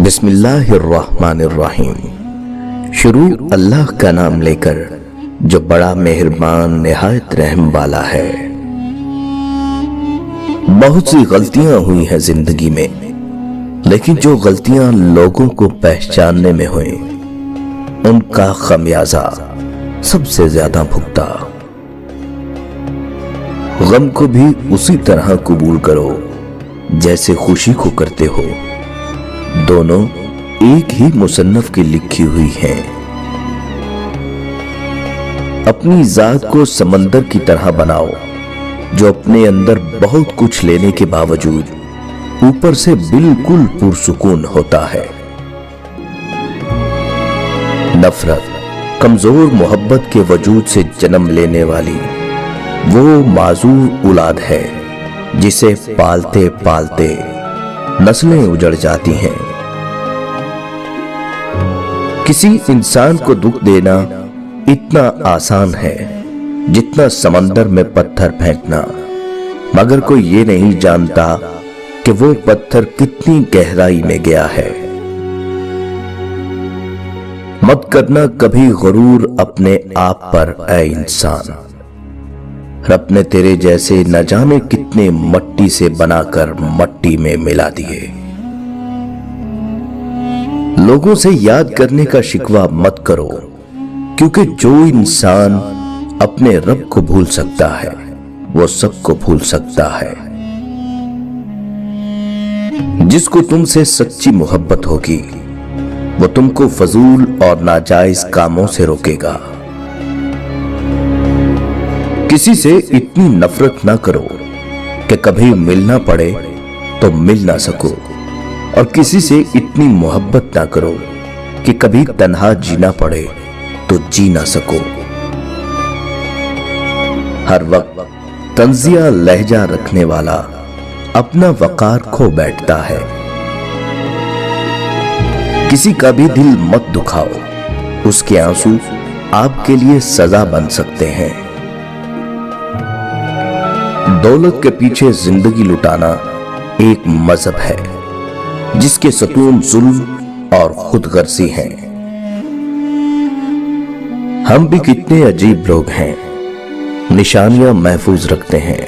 بسم اللہ الرحمن الرحیم۔ شروع اللہ کا نام لے کر جو بڑا مہربان نہایت رحم والا ہے۔ بہت سی غلطیاں ہوئی ہیں زندگی میں، لیکن جو غلطیاں لوگوں کو پہچاننے میں ہوئیں ان کا خمیازہ سب سے زیادہ بھگتا۔ غم کو بھی اسی طرح قبول کرو جیسے خوشی کو کرتے ہو، دونوں ایک ہی مصنف کی لکھی ہوئی ہیں۔ اپنی ذات کو سمندر کی طرح بناؤ جو اپنے اندر بہت کچھ لینے کے باوجود اوپر سے بالکل پرسکون ہوتا ہے۔ نفرت کمزور محبت کے وجود سے جنم لینے والی وہ معذور اولاد ہے جسے پالتے پالتے نسلیں اجڑ جاتی ہیں۔ کسی انسان کو دکھ دینا اتنا آسان ہے جتنا سمندر میں پتھر پھینکنا، مگر کوئی یہ نہیں جانتا کہ وہ پتھر کتنی گہرائی میں گیا ہے۔ مت کرنا کبھی غرور اپنے آپ پر اے انسان، رب نے تیرے جیسے نہ جانے کتنے مٹی سے بنا کر مٹی میں ملا دیے۔ لوگوں سے یاد کرنے کا شکوہ مت کرو، کیونکہ جو انسان اپنے رب کو بھول سکتا ہے وہ سب کو بھول سکتا ہے۔ جس کو تم سے سچی محبت ہوگی وہ تم کو فضول اور ناجائز کاموں سے روکے گا۔ کسی سے اتنی نفرت نہ کرو کہ کبھی ملنا پڑے تو مل نہ سکو، اور کسی سے اتنی محبت نہ کرو کہ کبھی تنہا جینا پڑے تو جی نہ سکو۔ ہر وقت طنزیہ لہجہ رکھنے والا اپنا وقار کھو بیٹھتا ہے۔ کسی کا بھی دل مت دکھاؤ، اس کے آنسو آپ کے لیے سزا بن سکتے ہیں۔ دولت کے پیچھے زندگی لٹانا ایک مذہب ہے جس کے ستون ظلم اور خود غرضی ہیں۔ ہم بھی کتنے عجیب لوگ ہیں، نشانیاں محفوظ رکھتے ہیں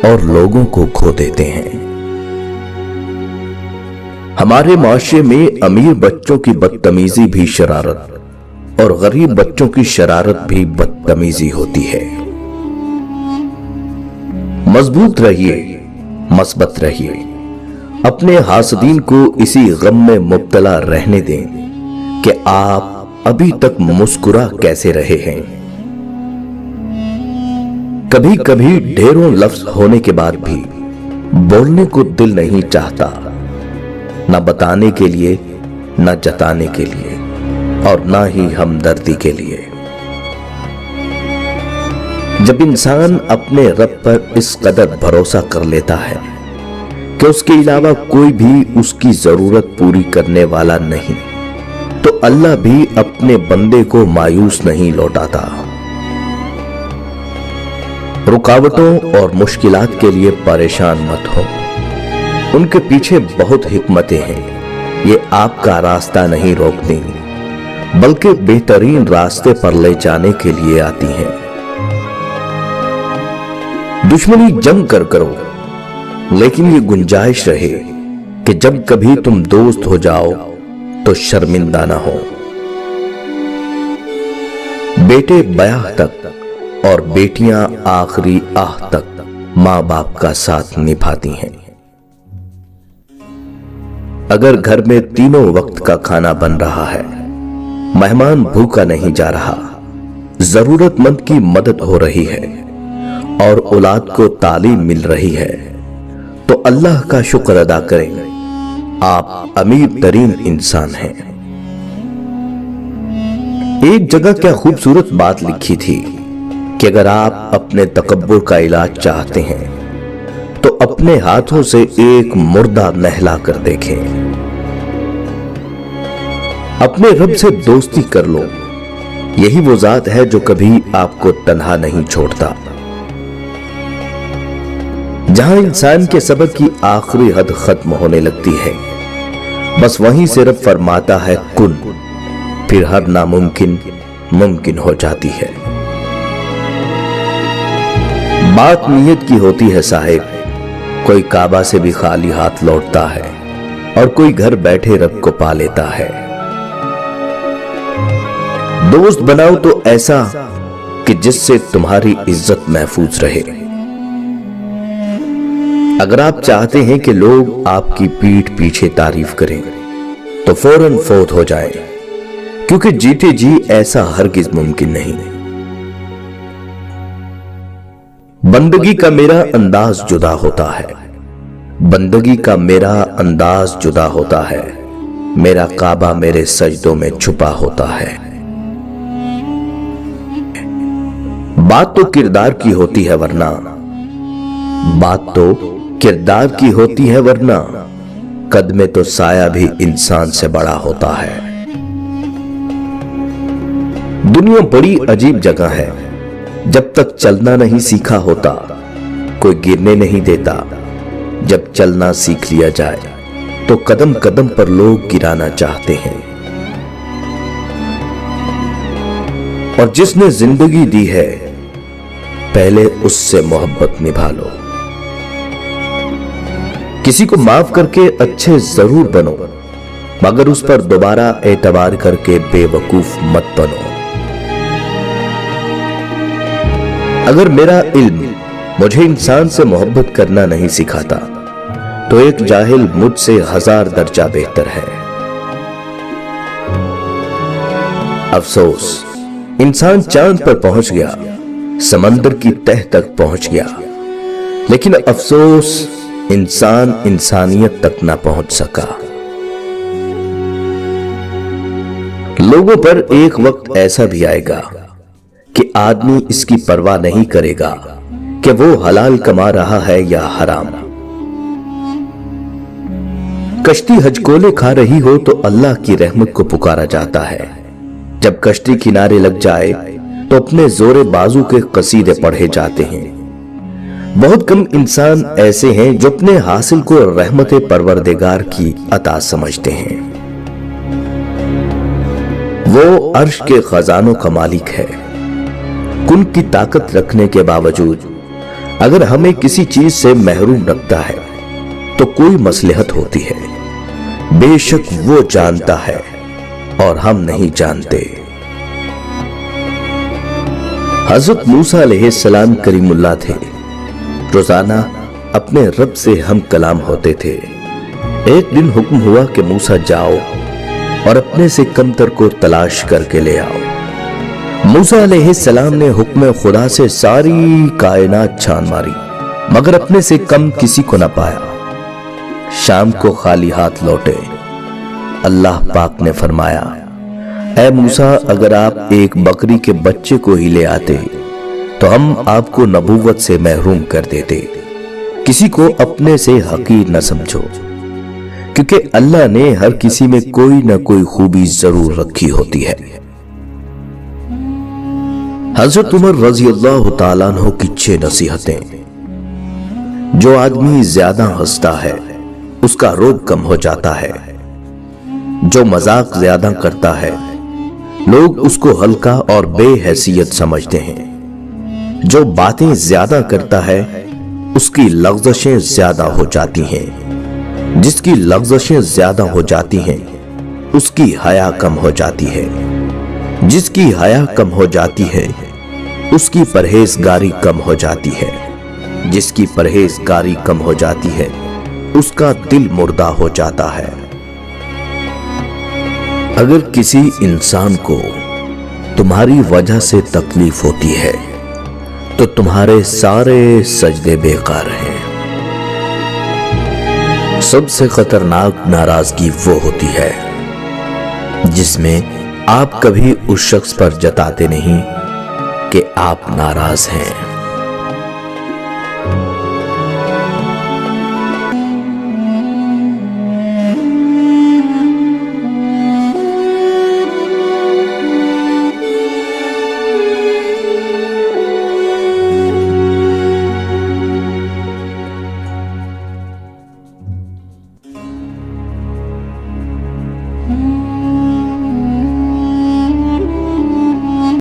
اور لوگوں کو کھو دیتے ہیں۔ ہمارے معاشرے میں امیر بچوں کی بدتمیزی بھی شرارت اور غریب بچوں کی شرارت بھی بدتمیزی ہوتی ہے۔ مضبوط رہیے، مثبت رہیے، اپنے حاسدین کو اسی غم میں مبتلا رہنے دیں کہ آپ ابھی تک مسکرا کیسے رہے ہیں۔ کبھی کبھی ڈھیروں لفظ ہونے کے بعد بھی بولنے کو دل نہیں چاہتا، نہ بتانے کے لیے، نہ جتانے کے لیے، اور نہ ہی ہمدردی کے لیے۔ جب انسان اپنے رب پر اس قدر بھروسہ کر لیتا ہے کہ اس کے علاوہ کوئی بھی اس کی ضرورت پوری کرنے والا نہیں، تو اللہ بھی اپنے بندے کو مایوس نہیں لوٹاتا۔ رکاوٹوں اور مشکلات کے لیے پریشان مت ہو، ان کے پیچھے بہت حکمتیں ہیں۔ یہ آپ کا راستہ نہیں روکتی بلکہ بہترین راستے پر لے جانے کے لیے آتی ہیں۔ دشمنی جنگ کر کرو، لیکن یہ گنجائش رہے کہ جب کبھی تم دوست ہو جاؤ تو شرمندہ نہ ہو۔ بیٹے بیاہ تک اور بیٹیاں آخری آہ تک ماں باپ کا ساتھ نبھاتی ہیں۔ اگر گھر میں تینوں وقت کا کھانا بن رہا ہے، مہمان بھوکا نہیں جا رہا، ضرورت مند کی مدد ہو رہی ہے اور اولاد کو تعلیم مل رہی ہے، تو اللہ کا شکر ادا کریں، آپ امیر ترین انسان ہیں۔ ایک جگہ کیا خوبصورت بات لکھی تھی کہ اگر آپ اپنے تکبر کا علاج چاہتے ہیں تو اپنے ہاتھوں سے ایک مردہ نہلا کر دیکھیں۔ اپنے رب سے دوستی کر لو، یہی وہ ذات ہے جو کبھی آپ کو تنہا نہیں چھوڑتا۔ جہاں انسان کے صبر کی آخری حد ختم ہونے لگتی ہے، बस वहीं से रब फरमाता है कुन, फिर हर नामुमकिन मुमकिन हो जाती है। बात नीयत की होती है साहिब, कोई काबा से भी खाली हाथ लौटता है और कोई घर बैठे रब को पा लेता है। दोस्त बनाओ तो ऐसा कि जिससे तुम्हारी इज्जत महफूज रहे। अगर आप चाहते हैं कि लोग आपकी पीठ पीछे तारीफ करें तो फौरन फौत हो जाएं, क्योंकि जीते जी ऐसा हरगिज मुमकिन नहीं। बंदगी का मेरा अंदाज जुदा होता है, बंदगी का मेरा अंदाज जुदा होता है, मेरा काबा मेरे सजदों में छुपा होता है। बात तो किरदार की होती है वरना, बात तो किरदार की होती है वरना, कद में तो साया भी इंसान से बड़ा होता है। दुनिया बड़ी अजीब जगह है, जब तक चलना नहीं सीखा होता कोई गिरने नहीं देता, जब चलना सीख लिया जाए तो कदम कदम पर लोग गिराना चाहते हैं। और जिसने जिंदगी दी है पहले उससे मोहब्बत निभा लो। किसी को माफ करके अच्छे जरूर बनो, मगर उस पर दोबारा एतबार करके बेवकूफ मत बनो। अगर मेरा इल्म मुझे इंसान से मोहब्बत करना नहीं सिखाता तो एक जाहिल मुझसे 1000 दर्जा बेहतर है। अफसोस, इंसान चांद पर पहुंच गया, समंदर की तह तक पहुंच गया, लेकिन अफसोस इंसान इंसानियत तक ना पहुंच सका। लोगों पर एक वक्त ऐसा भी आएगा कि आदमी इसकी परवाह नहीं करेगा कि वो हलाल कमा रहा है या हराम। कश्ती हजकोले खा रही हो तो अल्लाह की रहमत को पुकारा जाता है, जब कश्ती किनारे लग जाए तो अपने जोरे बाजू के कसीदे पढ़े जाते हैं। बहुत कम इंसान ऐसे हैं जो अपने हासिल को रहमत परवरदिगार की अता समझते हैं। वो अर्श के खजानों का मालिक है। कुन की ताकत रखने के बावजूद अगर हमें किसी चीज से महरूम रखता है तो कोई मसलहत होती है, बेशक वो जानता है और हम नहीं जानते। हजरत मूसा अलैहिस्सलाम करीमुल्लाह थे, रोजाना अपने रब से हम कलाम होते थे। एक दिन हुक्म हुआ कि मूसा जाओ और अपने से कमतर को तलाश करके ले आओ। मूसा अलैहिस्सलाम ने हुक्म खुदा से सारी कायनात छान मारी, मगर अपने से कम किसी को न पाया। शाम को खाली हाथ लौटे। अल्लाह पाक ने फरमाया, ऐ मूसा, अगर आप एक बकरी के बच्चे को ही ले आते तो हम आपको नबूवत से महरूम कर देते। किसी को अपने से हकीर न समझो, क्योंकि अल्लाह ने हर किसी में कोई न कोई खूबी जरूर रखी होती है। हजरत उमर रजी अल्लाह तआला अन्हु की 6 नसीहतें। जो आदमी ज्यादा हंसता है उसका रोग कम हो जाता है। जो मजाक ज्यादा करता है लोग उसको हल्का और बेहैसियत समझते हैं। जो बातें ज्यादा करता है उसकी लग़ज़शें ज्यादा हो जाती हैं। जिसकी लग़ज़शें ज्यादा हो जाती हैं उसकी हया कम हो जाती है। जिसकी हया कम हो जाती है उसकी परहेजगारी कम हो जाती है। जिसकी परहेजगारी कम हो जाती है उसका दिल मुर्दा हो जाता है। अगर किसी इंसान को तुम्हारी वजह से तकलीफ होती है तो तुम्हारे सारे सजदे बेकार हैं। सबसे खतरनाक नाराजगी वो होती है जिसमें आप कभी उस शख्स पर जताते नहीं कि आप नाराज हैं।